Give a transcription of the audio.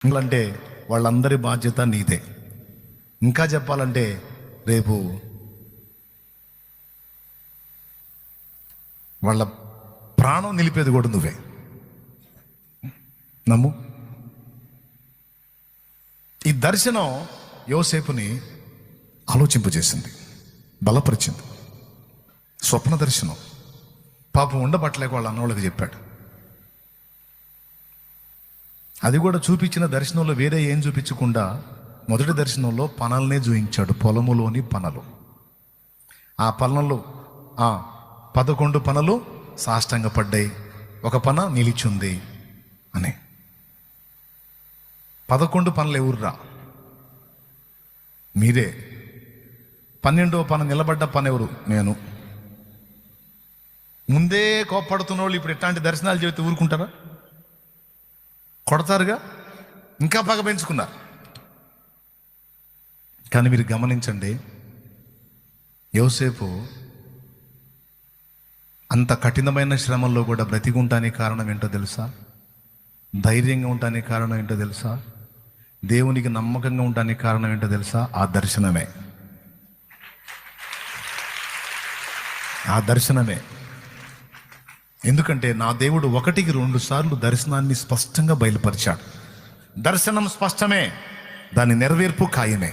అంటే వాళ్ళందరి బాధ్యత నీదే. ఇంకా చెప్పాలంటే రేపు వాళ్ళ ప్రాణం నిలిపేది కూడా నువ్వే. నమ్ము. ఈ దర్శనం యోసేపుని ఆలోచింపజేసింది, బలపరిచింది. స్వప్న దర్శనం. పాపం ఉండబట్టలేక వాళ్ళ అన్నోళ్ళకి చెప్పాడు. అది కూడా చూపించిన దర్శనంలో వేరే ఏం చూపించకుండా మొదటి దర్శనంలో పనల్నే చూపించాడు, పొలములోని పనలు. ఆ పనులు 11 పనలు సాష్టంగా పడ్డాయి, ఒక పన నిలిచుంది అని. 11 పనులు ఎవర్రా? మీరే. 12వ పన నిలబడ్డ పని ఎవరు? నేను. ముందే కోప్పడుతున్న వాళ్ళు ఇప్పుడు ఎట్లాంటి దర్శనాలు చెబితే ఊరుకుంటారా? కొడతారుగా. ఇంకా పగ పెంచుకున్నారు. కానీ మీరు గమనించండి, యోసేపు అంత కఠినమైన శ్రమల్లో కూడా బ్రతికి ఉండటానికి కారణం ఏంటో తెలుసా? ధైర్యంగా ఉండటానికి కారణం ఏంటో తెలుసా? దేవునికి నమ్మకంగా ఉండటానికి కారణం ఏంటో తెలుసా? ఆ దర్శనమే. ఆ దర్శనమే. ఎందుకంటే నా దేవుడు 1కి 2 సార్లు దర్శనాన్ని స్పష్టంగా బయలుపరిచాడు. దర్శనం స్పష్టమే, దాని నెరవేర్పు ఖాయమే.